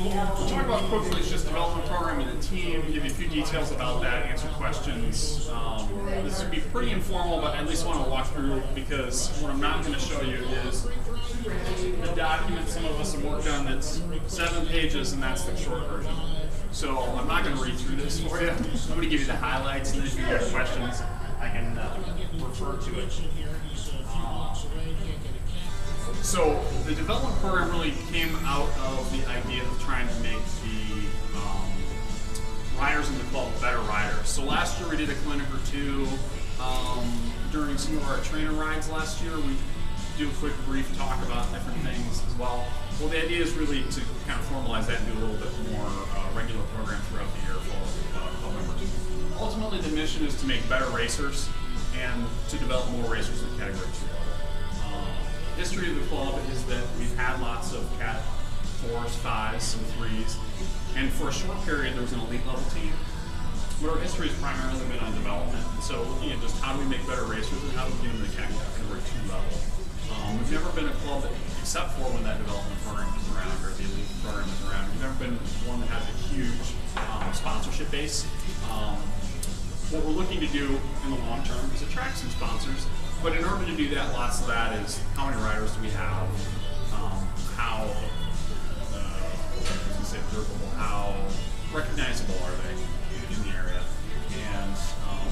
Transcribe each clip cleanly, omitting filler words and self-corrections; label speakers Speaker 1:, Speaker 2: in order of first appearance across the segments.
Speaker 1: what we'll talk about quickly is just development program and the team, give you a few details about that, answer questions. This will be pretty informal, but I at least want to walk through because what I'm not going to show you is the document some of us have worked on that's 7 pages, and that's the short version. So I'm not going to read through this for you. I'm going to give you the highlights, and then if you have questions, I can refer to it. So the development program really came out of the idea of trying to make the riders in the club better riders. So last year we did a clinic or two. During some of our trainer rides last year, we do a quick brief talk about different things as well. Well, the idea is really to kind of formalize that and do a little bit more regular program throughout the year for club members. Ultimately, the mission is to make better racers and to develop more racers in Category 2 level. History of the club is that we've had lots of Cat 4s, 5s, some 3s, and for a short period there was an elite level team. But our history has primarily been on development. And so looking at just how do we make better racers and how do we get them to the Category 2 level. We've never been a club that, except for when that development program is around or the elite program is around, we've never been one that has a huge sponsorship base. What we're looking to do in the long term is attract some sponsors. But in order to do that, lots of that is how many riders do we have, how observable, how recognizable are they in the area, and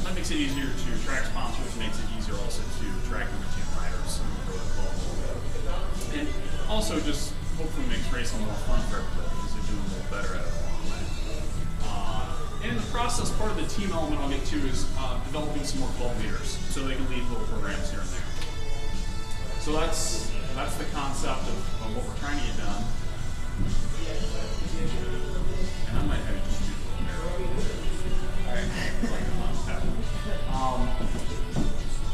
Speaker 1: that makes it easier to attract sponsors, makes it easier also to attract and retain riders for the club. And also just hopefully makes racing more fun for everybody because they're doing a little better at it along the way. And in the process, part of the team element I'll get to is developing some more club leaders so they can lead little programs here and there. So that's the concept of what we're trying to get done. And I might have you just do a little mirror.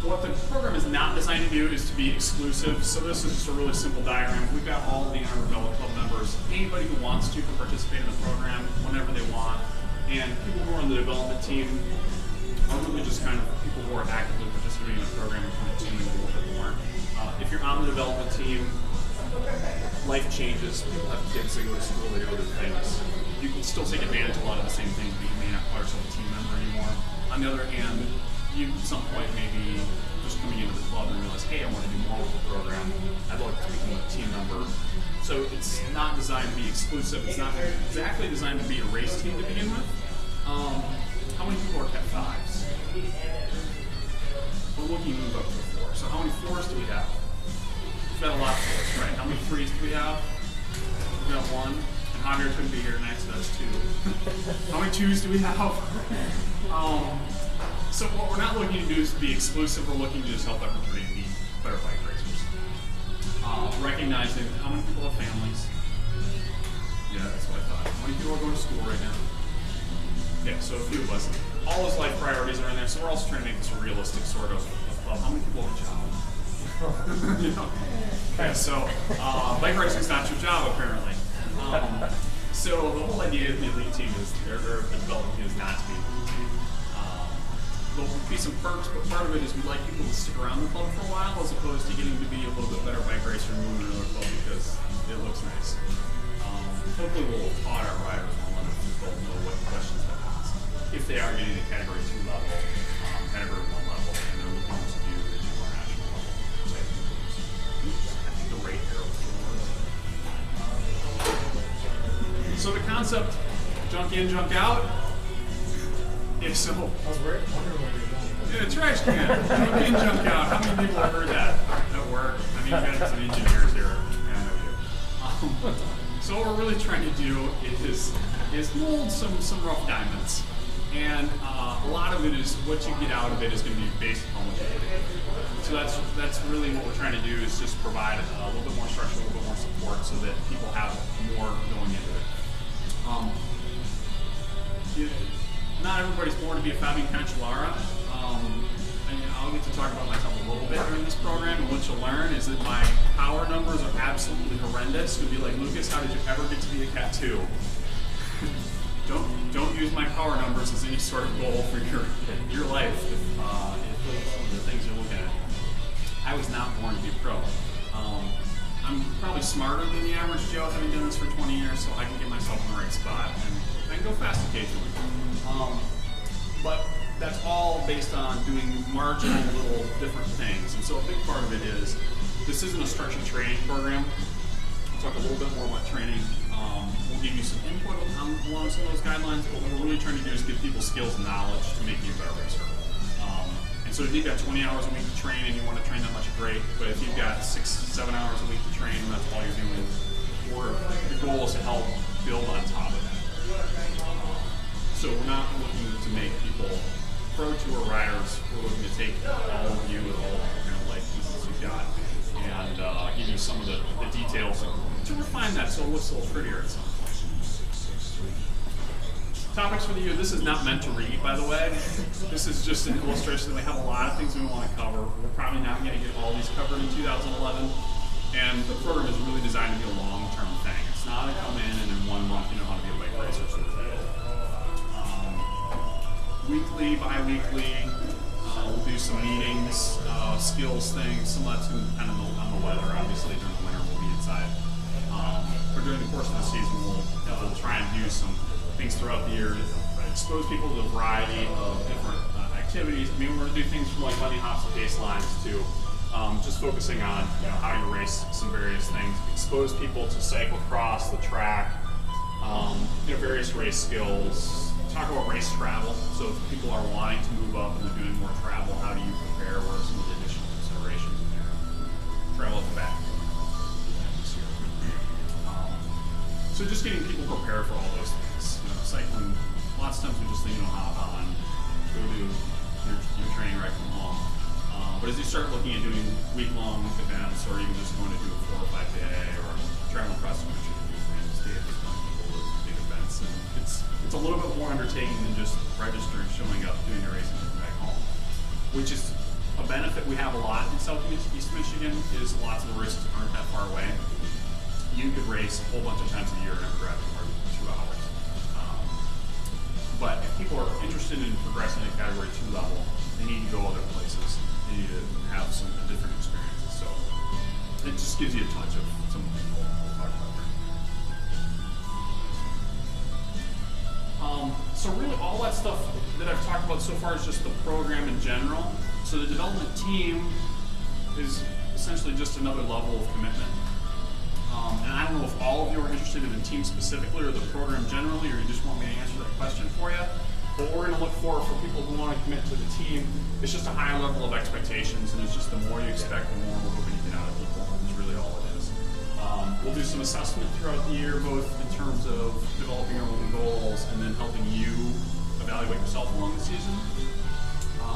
Speaker 1: What the program is not designed to do is to be exclusive. So this is just a really simple diagram. We've got all the Inter-Rebella Club members. Anybody who wants to can participate in the program whenever they want. And people who are on the development team are really just kind of people who are actively participating in the program and kind of tuning a little bit more. If you're on the development team, life changes. People have kids, they go to school, they do other things. You can still take advantage of a lot of the same things, but you may not call yourself a team member anymore. On the other hand, you at some point maybe just coming into the club and realize, hey, I want to do more with the program. I'd like to become a team member. So it's not designed to be exclusive. It's not exactly designed to be a race team to begin with. How many people are Cat 5s? We're looking to move up to 4. So how many 4s do we have? We've got a lot of 4s, right? How many 3s do we have? We've got 1. And Javier couldn't be here tonight, so that's 2. How many 2s do we have? So what we're not looking to do is be exclusive. We're looking to just help everybody be better bike racers. Recognizing how many people have families. Yeah, that's what I thought. How many people are going to school right now? Yeah, so a few of us. All those life priorities are in there, so we're also trying to make this a realistic sort of club. How many people have a job? You know? Yeah, so bike racing is not your job, apparently. So the whole idea of the elite team is, their development team is not to be. There'll be some perks, but part of it is we'd like people to stick around the club for a while as opposed to getting to be a little bit better bike racer and moving to another club because it looks nice. Hopefully we'll have taught our riders well enough to both know what questions to ask if they are getting to Category 2 level, Category 1 level, and they're looking to do the international level. I think the rate arrow is the So the concept, junk in, junk out. If so,
Speaker 2: I was wondering where you're going.
Speaker 1: Yeah, trash can. Junk in, junk out. How many people have heard that at work? I mean, you've got some engineers here. Yeah, I know you. So what we're really trying to do is mold some rough diamonds. And a lot of it is what you get out of it is going to be based upon what you do. So that's really what we're trying to do is just provide a little bit more structure, a little bit more support so that people have more going into it. Not everybody's born to be a Fabian Cancellara. And I'll get to talk about myself a little bit during this program, and what you'll learn is that my power numbers are absolutely horrendous. You'll be like, Lucas, how did you ever get to be a Cat 2? Don't use my power numbers as any sort of goal for your life if the things you're looking at. I was not born to be a pro. I'm probably smarter than the average Joe, having done this for 20 years, so I can get myself fast occasionally. But that's all based on doing marginal little different things. And so a big part of it is, this isn't a structured training program. We'll talk a little bit more about training. We'll give you some input along some of those guidelines, but what we're really trying to do is give people skills and knowledge to make you a better racer. And so if you've got 20 hours a week to train and you want to train that much, great. But if you've got 6, 7 hours a week to train and that's all you're doing, the goal is to help build on top of that. So we're not looking to make people Pro Tour riders. We're looking to take all of you with all the kind of life pieces you've got and give you some of the details to refine that so it looks a little prettier at some point. Topics for the year. This is not meant to read, by the way. This is just an illustration that we have a lot of things we want to cover. We're probably not going to get all these covered in 2011. And the program is really designed to be a long-term thing. It's not a come in and in 1 month you know how to be a bike racer sort of deal. Weekly, bi-weekly, we'll do some meetings, skills things. Some of that's going to depend on the weather. Obviously, during the winter we'll be inside. But during the course of the season, we'll try and do some things throughout the year to expose people to a variety of different activities. I mean, we're going to do things from like bunny hops and baselines to just focusing on how you race some various things. Expose people to cyclocross, the track, various race skills. Talk about race travel. So if people are wanting to move up and they're doing more travel, how do you prepare? What are some of the additional considerations in there? Travel at the back. So just getting people prepared for all those things. Cycling, lots of times we just think, hop on, go do your training right from home. But as you start looking at doing week-long events, or even just going to do a 4 or 5 day, or traveling across the country to do random stages, big events, and it's a little bit more undertaking than just registering, showing up, doing your race, and coming back home. Which is a benefit we have a lot in Southeast Michigan. Is lots of the races aren't that far away. You could race a whole bunch of times a year and never drive more than 2 hours. But if people are interested in progressing at category 2 level, they need to go other places. They need to have some different experiences. So it just gives you a touch of some of the things we'll talk about there. So really all that stuff that I've talked about so far is just the program in general. So the development team is essentially just another level of commitment. And I don't know if all of you are interested in the team specifically or the program generally, or you just want me to answer that question for you. What we're going to look for people who want to commit to the team, it's just a higher level of expectations, and it's just the more you expect, the more we're hoping to get out of people. That's really all it is. We'll do some assessment throughout the year, both in terms of developing our own goals and then helping you evaluate yourself along the season,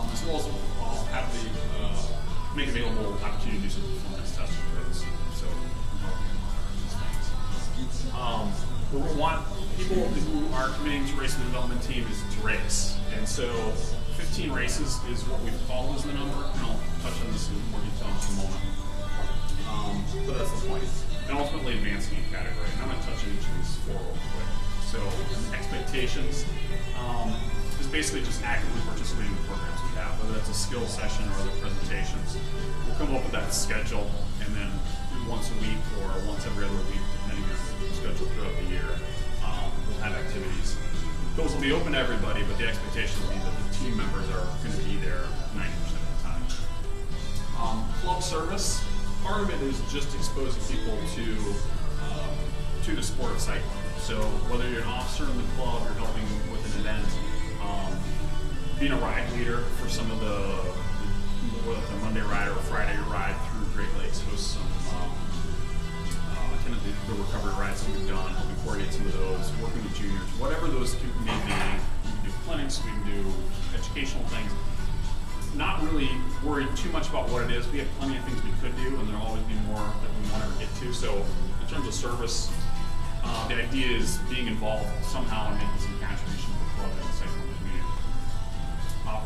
Speaker 1: as well as I'll have the make available opportunity to do some performance testing throughout the season. So what we want people who are committing to race in the development team is to race. And so 15 races is what we've called as the number, and I'll touch on this in more detail in just a moment. But that's the point. And ultimately advancing in category. And I'm going to touch on each of these 4 real quick. So expectations is basically just actively participating in the programs we have, whether that's a skill session or other presentations. We'll come up with that schedule, and then once a week or once every other week, depending on the schedule throughout the year, we'll have activities. Those will be open to everybody, but the expectation will be that the team members are going to be there 90% of the time. Club service, part of it is just exposing people to the sport of cycling. So whether you're an officer in the club, you're helping with an event, being a ride leader for some of the Monday ride or Friday ride through Great Lakes, host some kind of the recovery rides that we've done, helping coordinate some of those, working with juniors, whatever those may be. We can do clinics, we can do educational things. Not really worried too much about what it is. We have plenty of things we could do, and there'll always be more that we want to get to. So in terms of service, the idea is being involved somehow and making some contribution to the club and the cycling community.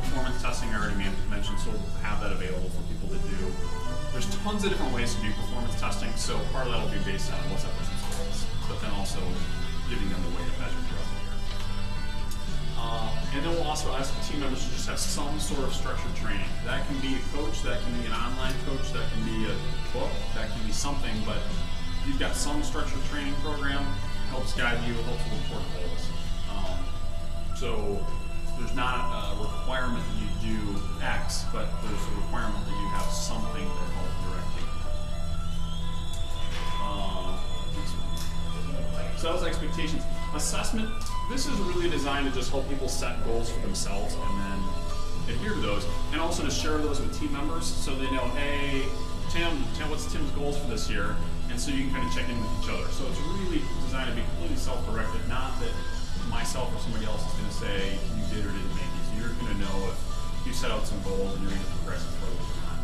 Speaker 1: Performance testing I already mentioned, so we'll have that available for people to do. There's tons of different ways to do performance testing, so part of that will be based on what's that person's goals, but then also giving them the way to measure throughout the year. And then we'll also ask the team members to just have some sort of structured training. That can be a coach, that can be an online coach, that can be a book, that can be something, but you've got some structured training program, helps guide you, helps report goals. So there's not a requirement that you do X, but there's a requirement that you have something that helps directing. So that was expectations. Assessment, this is really designed to just help people set goals for themselves and then adhere to those, and also to share those with team members so they know, hey, Tim, what's Tim's goals for this year? And so you can kind of check in with each other. So it's really designed to be completely self-directed, not that myself or somebody else is going to say you did or didn't make these. You're going to know if you set out some goals and you're going to progress forward or not.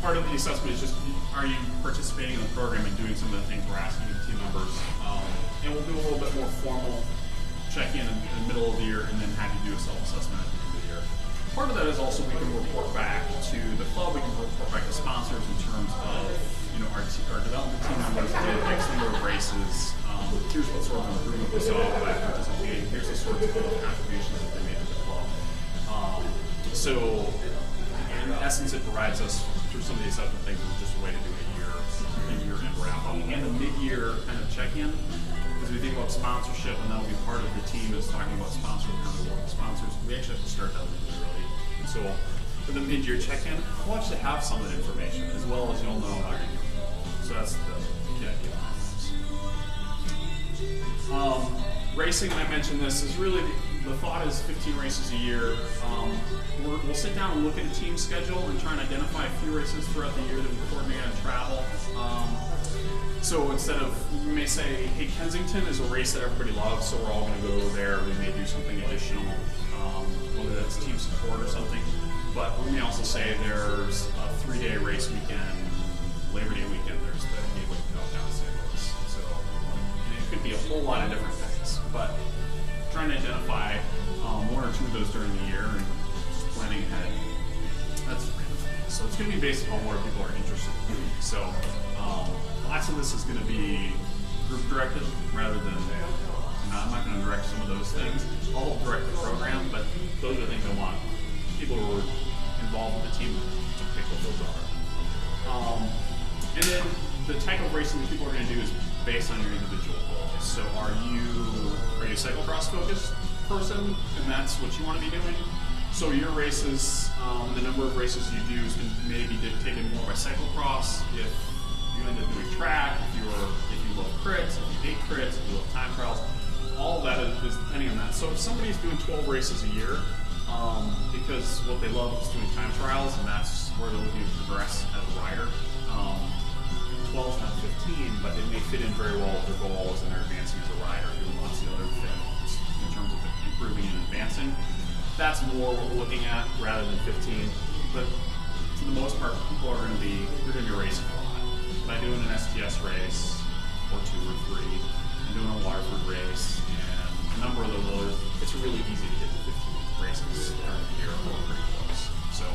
Speaker 1: Part of the assessment is just, are you participating in the program and doing some of the things we're asking of team members? And we'll do a little bit more formal check-in in the middle of the year and then have you do a self-assessment at the end of the year. Part of that is also we can report back to the club, we can report back to sponsors in terms of, our development team members did X number of races. Here's what sort of improvement we saw by participating. Here's the sorts of contributions that they made to the club. So in essence, it provides us through some of the assessment things is just a way to do a year-end wrap-up. And the mid-year kind of check-in, as we think about sponsorship, and that'll be part of the team is talking about sponsors and how we work with sponsors. We actually have to start that really early. And so for the mid-year check-in, we'll actually have some of the information as well as you'll know how you're doing. So that's the key idea behind this. Racing, and I mentioned this, is really the thought is 15 races a year. We'll sit down and look at a team schedule and try and identify a few races throughout the year that we coordinate on travel. So instead of, we may say, hey, Kensington is a race that everybody loves, so we're all going to go there. We may do something additional, whether that's team support or something. But we may also say there's a 3-day race weekend, Labor Day weekend, there's the Gateway Cup down in St. Louis. So it could be a whole lot of different things. But trying to identify one or two of those during the year and just planning ahead. That's so it's going to be based on what people are interested in doing. So lots of this is going to be group directed rather than I'm not going to direct some of those things. I'll direct the program, but those are the things I want people who are involved with the team to pick what those are. And then the type of racing that people are going to do is based on your individual goals. So are you a cyclocross focused person, and that's what you want to be doing? So your races, the number of races you do is maybe dictated more by cyclocross. If you end up doing track, if you love crits, if you hate crits, if you love time trials, all of that is depending on that. So if somebody's doing 12 races a year, because what they love is doing time trials, and that's where they're looking to progress as a rider. 12 is not 15, but it may fit in very well with their goals, and they're advancing as a rider, doing lots of other things in terms of improving and advancing. That's more what we're looking at rather than 15. But for the most part, people are going to be racing a lot. By doing an STS race, or 2 or 3, and doing a Waterford race, and a number of those others, it's really easy to get to 15 races during the year or pretty close. So,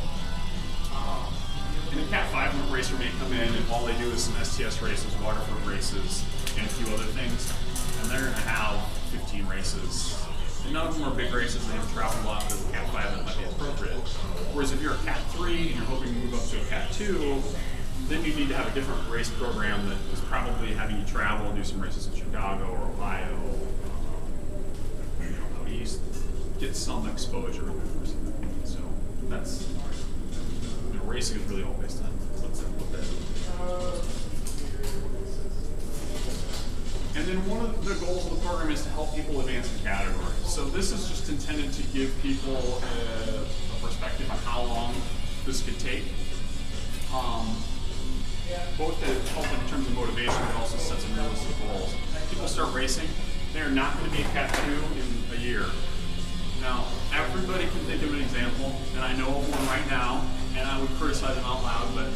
Speaker 1: and a Cat 5 racer may come in and all they do is some STS races, Waterford races, and a few other things, and they're going to have 15 races. And none of them are big races, they haven't traveled a lot, but a Cat 5 that might be appropriate. Whereas if you're a Cat 3 and you're hoping to move up to a Cat 2, then you need to have a different race program that is probably having you travel and do some races in Chicago or Ohio, out east, get some exposure. So that's, racing is really all based on what that is. And then one of the goals of the program is to help people advance in categories. So this is just intended to give people a perspective on how long this could take. Both to help in terms of motivation, but also set some realistic goals. People start racing, they're not going to be a Cat 2 in a year. Now, everybody can think of an example, and I know of one right now, and I would criticize him out loud, but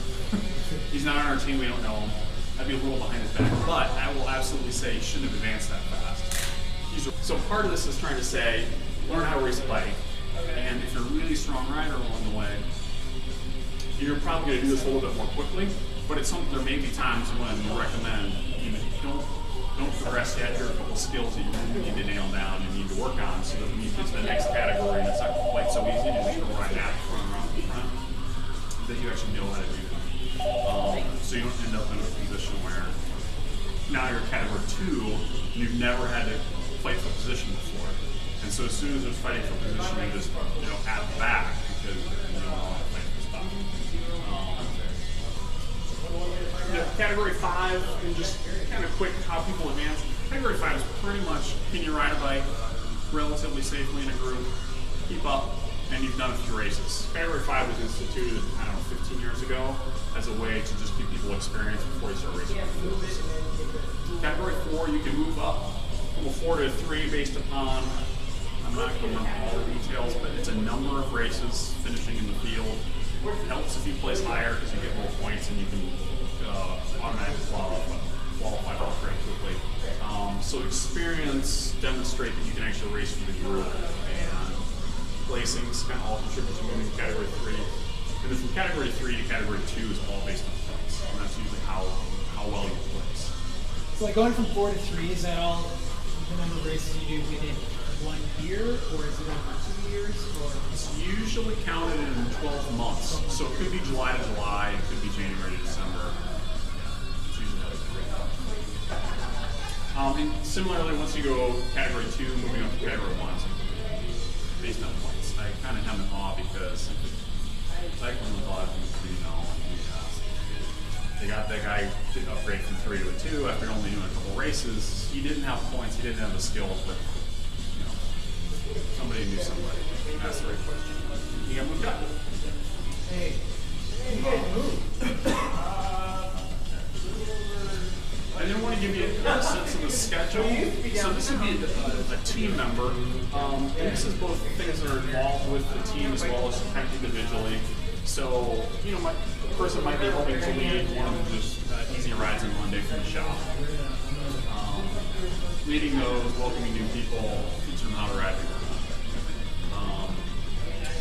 Speaker 1: he's not on our team, we don't know him. I'd be a little behind his back, but I will absolutely say he shouldn't have advanced that fast. So part of this is trying to say, learn how to race a bike, and if you're a really strong rider along the way, you're probably going to do this a little bit more quickly, but it's something, there may be times when we recommend, don't progress yet, here are a couple skills that you really need to nail down and need to work on so that when you get to the next category and it's not quite so easy to just go right at the front, that you actually know how to do that. So you don't end up in a position where now you're category 2 2, and you've never had to fight for position before. And so as soon as there's fighting for position, you just add back because you don't want to fight for stuff. Category 5, and just kind of quick how people advance. Category 5 is pretty much, can you ride a bike relatively safely in a group, keep up, and you've done a few races. Category 5 was instituted, 15 years ago as a way to just give people experience before you start racing. Category 4, you can move up from a 4 to a 3 based upon, I'm not going to remember all the details, but it's a number of races finishing in the field. It helps if you place higher because you get more points and you can automatically qualify very quickly. So experience, demonstrate that you can actually race for the group, and placings kind of all contribute to moving to category 3. And then from category 3 to category 2 is all based on points, and that's usually how well you place.
Speaker 3: So like going from 4 to 3, is that all the number of races you do within 1 year, or is it over 2 years? Or
Speaker 1: it's usually counted in 12 months, so it could be July to July, it could be January to December. It's usually how it's and similarly, once you go category 2, moving up to category 1, so based on points. I kind of have an awe because cycling with a lot of people, they got that guy to upgrade from 3 to a 2 after only doing a couple races. He didn't have points, he didn't have the skills, but somebody knew somebody. That's the right question. You got moved up.
Speaker 3: hey, you guys move.
Speaker 1: I didn't want to give you a sense of the schedule, so this would be a team member. And this is both things that are involved with the team as well as kind of individually. So, the person might be helping to lead one of the easy rides on Monday from the shop. Leading those, welcoming new people, teaching them how to ride.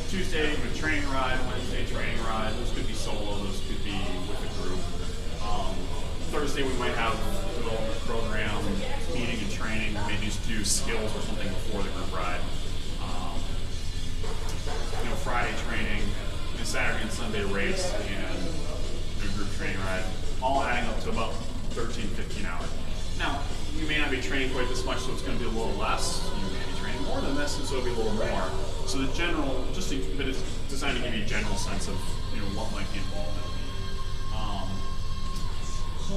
Speaker 1: Tuesday, a training ride, Wednesday, training ride. Those could be solo, those could be with a group. Thursday, we might have a development program, meeting and training. We may just do skills or something before the group ride. Friday training, and Saturday and Sunday race, and a group training ride, all adding up to about 13, 15 hours. Now, you may not be training quite this much, so it's going to be a little less. You may be training more than this, and so it'll be a little more. So the general, but it's designed to give you a general sense of what might be involved in it.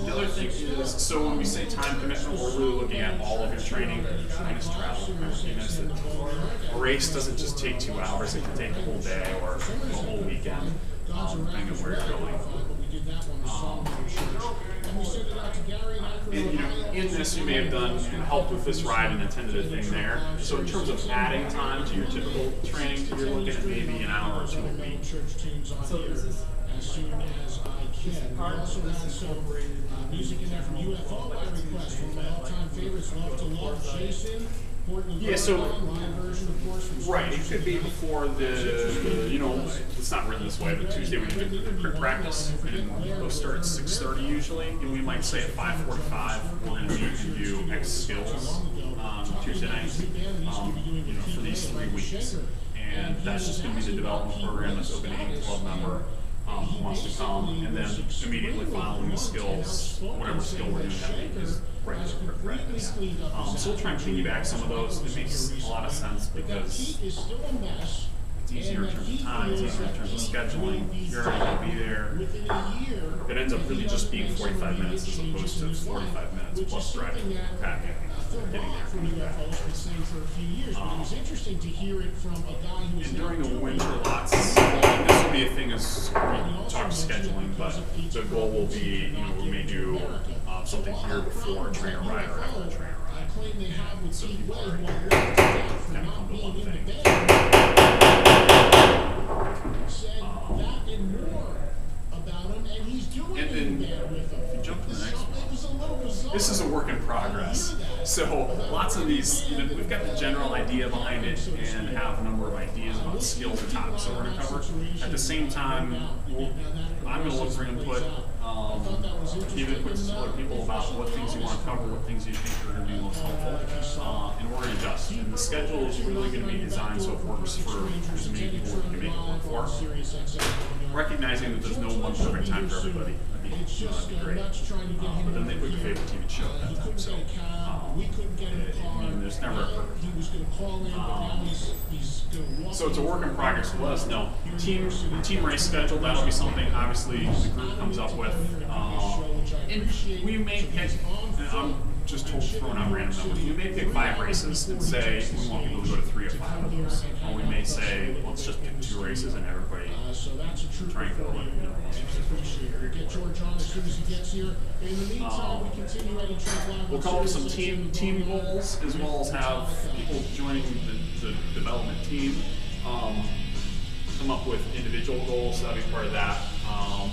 Speaker 1: The other thing is, so when we say time commitment, we're really looking at all of your training minus travel. A race doesn't just take 2 hours; it can take a whole day or a whole weekend, depending on where you're going. And in this, you may have done help with this ride and attended a thing there. So in terms of adding time to your typical training, you're looking at maybe an hour or 2 a week.
Speaker 3: So this is
Speaker 4: as soon as I can. We also have some music in there from UFO by request, one of my all-time favorites, Love to Love, Jason.
Speaker 1: Yeah, so
Speaker 4: live version, of course, from
Speaker 1: right, it could be before it's not written this way, but Tuesday we do quick practice, and those start at 6:30 usually, and we might say at 5:45 we're going to meet and do X skills Tuesday night, for these 3 weeks, and that's just going to be the development program that's open to any club member who wants to come, and then immediately following the skills, whatever skill we're doing that week is regular quick practice. So we'll try and piggyback some of those. It makes a lot of sense because it's easier in terms of time, it's easier in terms of scheduling. You're already going to be there. It ends up really just being 45 minutes as opposed to 45 minutes plus driving, packing, getting there, coming back. And during the winter lots, this will be a thing as we talk scheduling, but the goal will be, we may do something here before a trainer ride or after a trainer ride. So people are kind of come to one thing. And then, if you jump to the next one, this is a work in progress. So lots of these, we've got the general idea behind it and have a number of ideas about skills and topics that we're going to cover. At the same time, I'm going to look for input, give input to other people about what things you want to cover, what things you think are going to be most helpful, and we're going to adjust. And the schedule is really going to be designed so it works for as many people as we can make it work for. Recognizing that there's no one perfect time for everybody. That'd be great. But then they put your favorite TV show at that time. it. So
Speaker 4: we couldn't get him a car.
Speaker 1: there's never a perfect.
Speaker 4: He was going to call in, but now he's going to walk.
Speaker 1: So it's a work in progress. Let us know. Team race schedule. That'll be something obviously the group comes up with. And we may pick. And I'm just throwing out random numbers. We may pick 5 races and say we want people to go to 3 or 5 of those. Or we may say let's just pick 2 races and everybody try and go.
Speaker 4: Get George on as soon as he gets here. In the meantime, we continue at Live.
Speaker 1: We'll come up with some team goals as well as have people joining the development team come up with individual goals. That'll be part of that.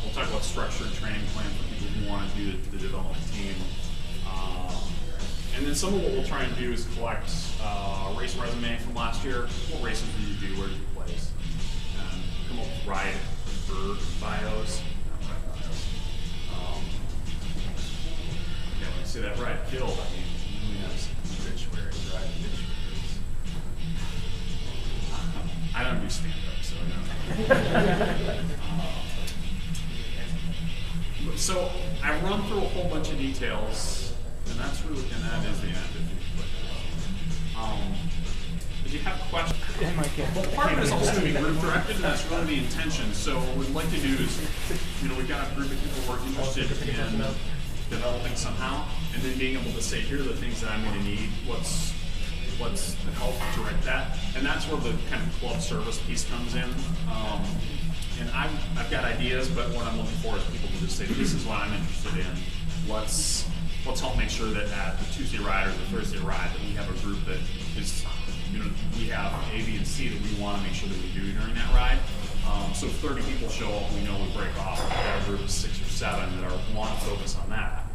Speaker 1: We'll talk about structured training plan for people who want to do the development team. And then some of what we'll try and do is collect a race resume from last year. What races did you do? Where did you place? And come up with ride bios. When I say that ride killed, I mean we have some obituaries, ride obituaries. I don't do stand-up, so so I run through a whole bunch of details, and that is the end. If you have questions, well, part of it is also going to be group directed, and that's really the intention. So what we'd like to do is, we've got a group of people who are interested in developing somehow, and then being able to say, here are the things that I'm going to need. What's the help to direct that? And that's where the kind of club service piece comes in. And I've got ideas, but what I'm looking for is people to just say, this is what I'm interested in. Let's help make sure that at the Tuesday ride or the Thursday ride that we have a group that is, we have A, B, and C that we want to make sure that we do during that ride. So if 30 people show up, we know we break off. We've got a group of 6 or 7 that want to focus on that.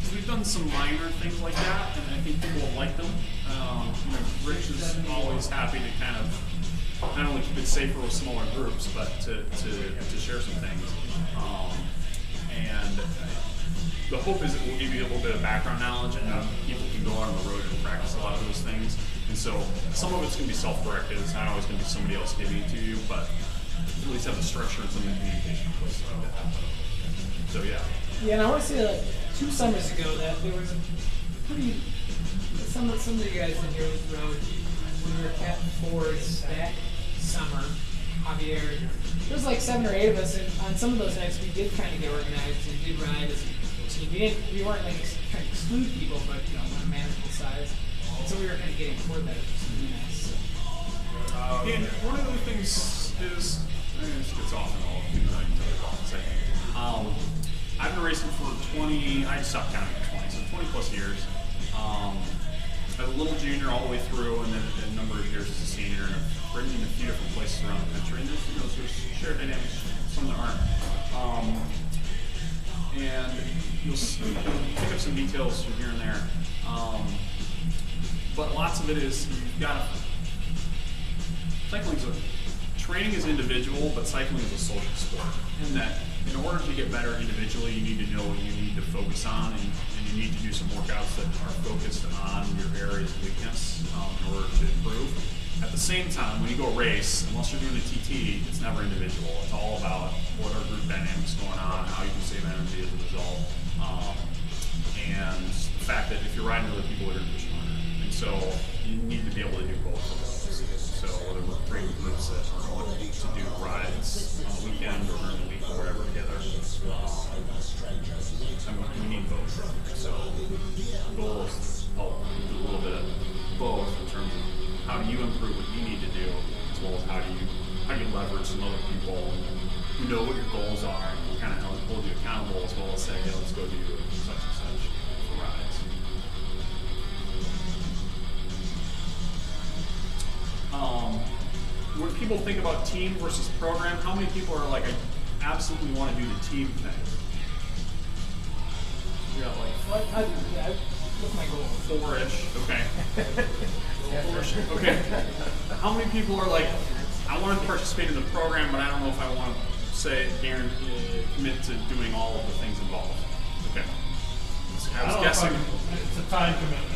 Speaker 1: So we've done some minor things like that, and I think people will like them. Rich is always happy to kind of not only keep it safer with smaller groups, but to share some things. And the hope is it will give you a little bit of background knowledge, and people can go out on the road and practice a lot of those things. And so some of it's going to be self-directed. It's not always going to be somebody else giving it to you, but at least have the structure and some communication in place like that. So yeah.
Speaker 3: Yeah, and I want to say like 2 summers ago that there was a pretty some of you guys in here rode when we were Captain Fords that summer. Javier, there was like 7 or 8 of us, and on some of those nights we did kind of get organized and did ride as a team. We weren't like trying to exclude people, but on a manageable size. And so we were kind of getting toward that, which was really nice. So.
Speaker 1: And one of the other things is, this gets off and all, I've been racing for 20, I stopped counting at 20, so 20 plus years. As a little junior all the way through, and then a number of years as a senior, and I've ridden in a few different places around the country, and there's shared dynamics, some that aren't. And you'll pick up some details from here and there. But lots of it is, you've got training is individual, but cycling is a social sport. In that, in order to get better individually, you need to know what you need to focus on, and you need to do some workouts that are focused on your areas of weakness in order to improve. At the same time, when you go race, unless you're doing a TT, it's never individual. It's all about what are group dynamics going on, how you can save energy as a result, and the fact that if you're riding with other people, they're going to push you harder. And so you need to be able to do both of those. So whether we're creating groups that are going to do rides on the weekend or during the week or whatever together, we need both. So the goal is to help do a little bit of both in terms of how do you improve what you need to do, as well as how do you leverage some other people who know what your goals are and kind of hold you accountable, as well as say, hey, let's go do such and such for rides. When people think about team versus program, how many people are like, I absolutely want to do the team thing? You got like
Speaker 3: What's my goal?
Speaker 1: 4-ish. Okay. 4-ish. Okay. How many people are like, I want to participate in the program, but I don't know if I want to commit to doing all of the things involved? Okay. I was guessing.
Speaker 2: It's a time commitment.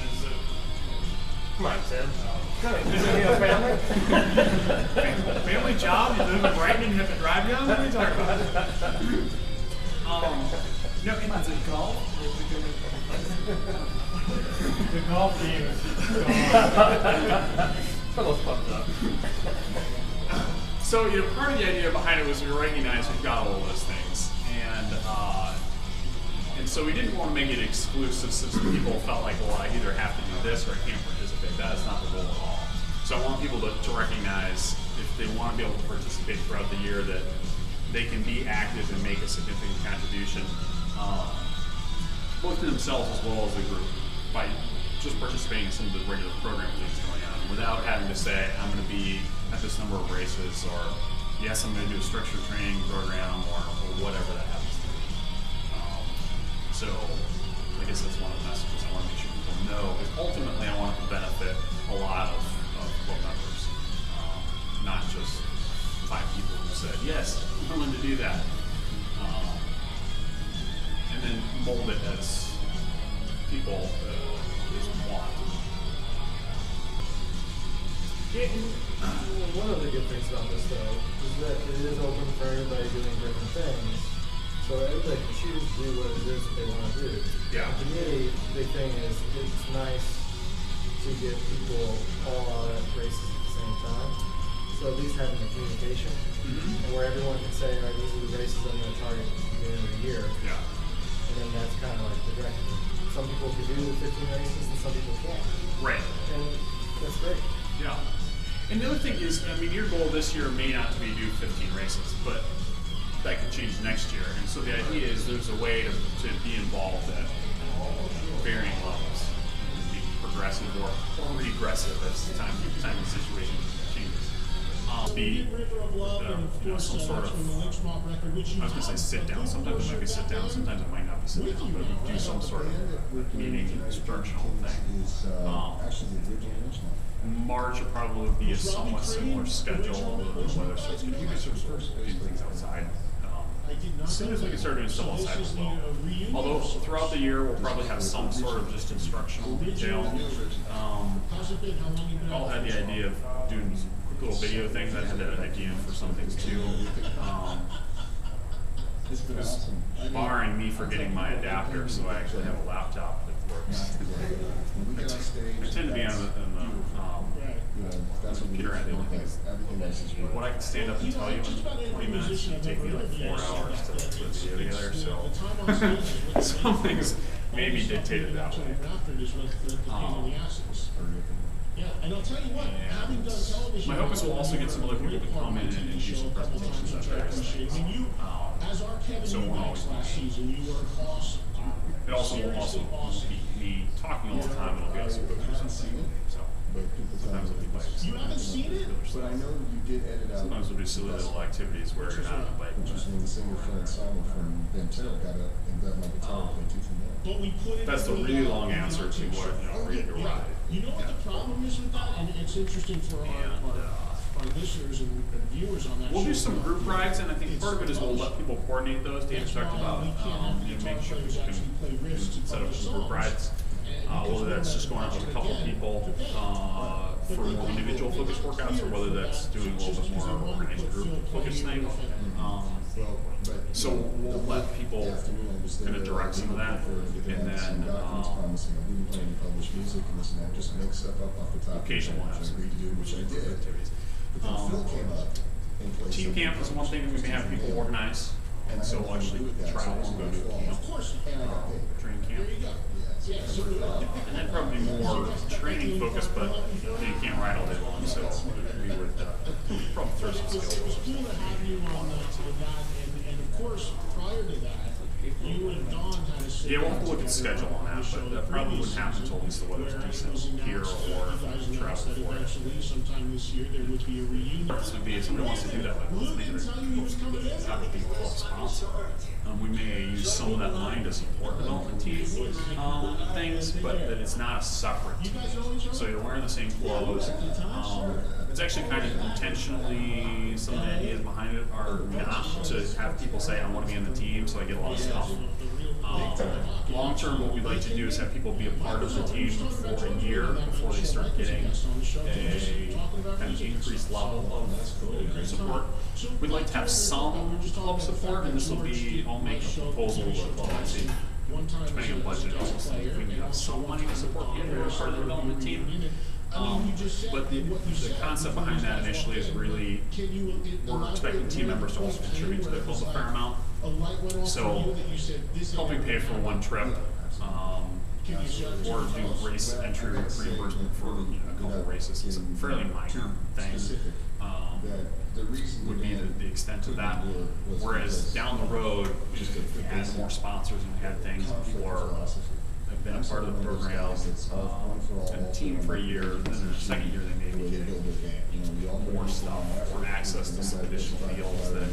Speaker 2: Come on, Sam.
Speaker 5: Good. Is it a family?
Speaker 1: Family job? You live in Brighton and you have to drive down? What are you talking about?
Speaker 3: No, is it golf? Or is it
Speaker 5: The golf game is gone.
Speaker 6: Fellow's pumped up.
Speaker 1: So, you know, part of the idea behind it was we recognize we've got all of those things, and so we didn't want to make it exclusive so people felt like, well, I either have to do this or I can't participate. That is not the goal at all. So I want people to recognize if they want to be able to participate throughout the year that they can be active and make a significant contribution, both to themselves as well as the group, by just participating in some of the regular program things going on, without having to say, I'm going to be at this number of races, or yes, I'm going to do a structured training program, or whatever that happens to be. So I guess that's one of the messages I want to make sure people know, because ultimately I want it to benefit a lot of club members, not just 5 people who said, yes, I'm willing to do that. And then mold it as people want.
Speaker 5: Yeah, and one of the good things about this though is that it is open for everybody doing different things. So everybody can choose to do what it is that they want to do.
Speaker 1: Yeah.
Speaker 5: To me, the big thing is it's nice to get people all out at races at the same time. So at least having the communication, and where everyone can say, all right, these are the races I'm going to target at the beginning of the year.
Speaker 1: Yeah.
Speaker 5: And then that's kind of like the direction. Some people can do the 15 races and some people can't.
Speaker 1: Right.
Speaker 5: And that's great.
Speaker 1: Yeah. And the other thing is, I mean, your goal this year may not be to do 15 races, but that could change next year. And so the idea is there's a way to be involved at varying levels, be progressive or regressive as time and situation changes. Be some sort of, I was going to say sit down. Sometimes it might be sit down, sometimes it might not be sit down, but do some sort of meeting instructional thing. March will probably be a somewhat similar schedule, whether so it's going to be sort of doing things outside. As soon as we can start doing stuff outside, we will. Although throughout the year we'll probably have some sort of just instructional detail. Paul had the idea of doing quick little video things. I had that idea for some things too. Barring me forgetting my adapter, so I actually have a laptop that works. I tend to be on the computer, and the only thing is what I can stand up and tell you in 20 minutes would take me like 4 hours to put the video together, so some things may be dictated that way.
Speaker 4: Yeah, and I'll tell you what, having done television,
Speaker 1: my hope is we'll also get some other people to come in and do some presentations on various things.
Speaker 4: as our Kevin
Speaker 1: So it won't always
Speaker 4: Eubanks last season, you were awesome.
Speaker 1: It also will be me talking all the time, and it'll be also go through something. So sometimes it'll be like
Speaker 4: You haven't seen it?
Speaker 7: But I know you did edit out.
Speaker 1: sometimes we'll do silly little activities where you're not on a bike.
Speaker 7: Just when the singer friend Simon from Ventura got up and grabbed my guitar and played tooth and nail.
Speaker 4: But we put it.
Speaker 1: That's the really long answer to what, read your ride.
Speaker 4: You know what the problem is with that, and it's interesting for our listeners and viewers on that.
Speaker 1: We'll do
Speaker 4: show.
Speaker 1: some group rides, and I think part of it is we'll let people coordinate those. Dan's talked about, make sure people can set up some group rides. Whether that's just going out with a couple of people for more individual focused workouts, or whether that's doing a little bit more organized group focused thing. So we'll let people kind of direct some of that, and then occasionally we'll have some activities. Team camp is one thing that we may have people organize, and so we'll actually travel and go to training camp. And then probably more training focused, but you can't ride all day long, so we would probably throw some skills.
Speaker 4: It was cool to have you on that, and of course, prior to that, you and Don had a
Speaker 1: Yeah, we'll have to look at the schedule on that, but that probably wouldn't happen until at least the weather's decent here, or travel for it.
Speaker 4: Sometime this year there would be a reunion.
Speaker 1: This would be, if somebody wants to do that, like, let's make it have it be a club sponsor. We may use some of that money to support development team things, but that it's not a separate team. So you're wearing the same clothes. It's actually kind of intentionally, some of the ideas behind it are not to have people say, I want to be on the team, so I get a lot of stuff. Long term, what we'd like to do is have people be a part of the team for a year before they start getting a kind of increased level of support. We'd like to have some club support, and this will be, I'll make a proposal with, let's see, depending on budget, obviously, if we can some money to support people who are part of the development team. But the concept behind that initially is really we're expecting team members to also contribute to the club a fair amount. So helping pay for one trip, or do race entry reimbursement for a couple of races is a fairly minor thing. Would be the extent of that. Whereas down the road, if we had more sponsors and we had things, people have been a part of the program and the team for a year, then in the second year they may be getting more stuff or access to some additional deals that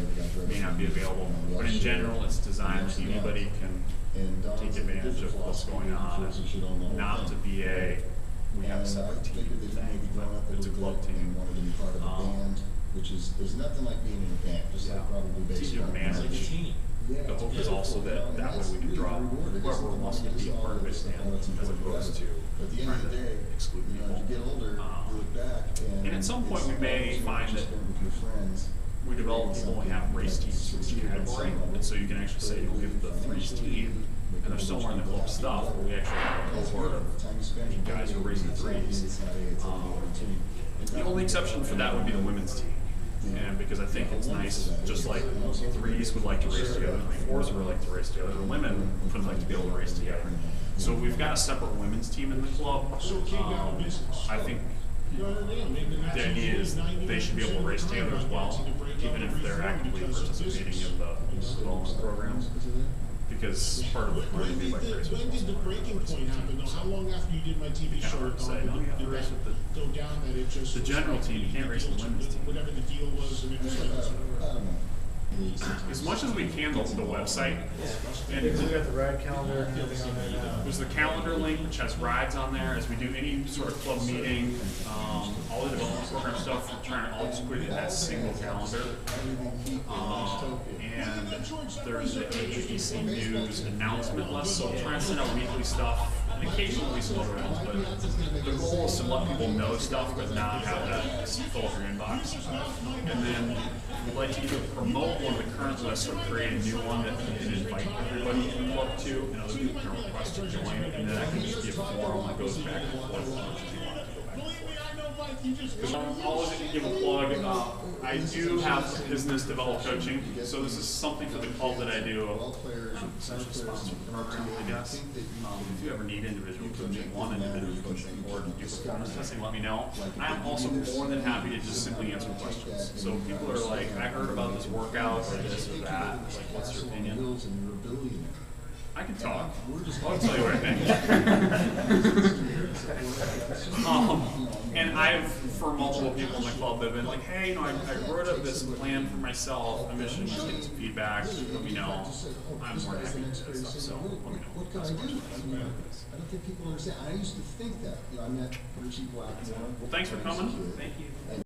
Speaker 1: may not be available. But in general, it's designed so anybody can take advantage of what's going on, not to be we have a separate team thing, but it's a club team.
Speaker 7: Which is, there's nothing like being in a band, just like probably
Speaker 1: It's easier to manage. The hope is also that way we can draw whoever wants to be part of it in, as opposed to
Speaker 7: at the end
Speaker 1: trying
Speaker 7: of the day,
Speaker 1: to exclude
Speaker 7: you know,
Speaker 1: people.
Speaker 7: as you get older, you look back
Speaker 1: And at some point we may find that we develop people and have race teams for each category, and so you can actually say, we have the threes team, and they're somewhere in the club stuff, but we actually have a cohort of guys who are racing threes. The only exception for that would be the women's team. And because I think it's nice, just like threes would like to race together, and fours would like to race together, the women would like to be able to race together. So we've got a separate women's team in the club. I think the idea is they should be able to race together as well, even if they're actively participating in the development program. Because part of it might be like race
Speaker 4: When did the breaking point happen though? How long after you did my TV show?
Speaker 1: hard to say. No, you have to
Speaker 4: did
Speaker 1: race
Speaker 4: that
Speaker 1: with
Speaker 4: go down that it just
Speaker 1: the general team. You can't race the women's team.
Speaker 4: whatever the deal was, and it was like
Speaker 1: As much as we can, the website, and
Speaker 5: We got the ride calendar and everything on there now.
Speaker 1: there's the calendar link which has rides on there. As we do any sort of club meeting, all the development program stuff, we're trying to all just put it in that single calendar. And there's the AAVC news announcement list, so I'm trying to send out weekly stuff, and occasionally some other ones, but the goal is to let people know stuff, but not have that fill up your inbox. And then we'd like to either promote one of the current lists or create a new one that we can invite everybody in the club to, and other people can request to join, and then that can just be a forum that goes back and forth as much as you want it to go back and forth. I'll always give a plug. I do have business develop coaching, so this is something for the club that I do. Essentially sponsored program, I guess. If you ever need individual coaching, one individual coaching, or do performance testing, let me know. I'm also more than happy to just simply answer questions. So people are like, I heard about this workout or this or that. Like, what's your opinion? I can talk. I'll tell you what I think. And I've, for multiple people in the club, they've been like, hey, I wrote up this plan for myself. I'm just getting some feedback. Let me know. I'm more than happy to do this stuff. So let me know.
Speaker 7: I don't think people understand. I used to think that. I met Richie Black.
Speaker 1: Well, thanks for coming. Thank you.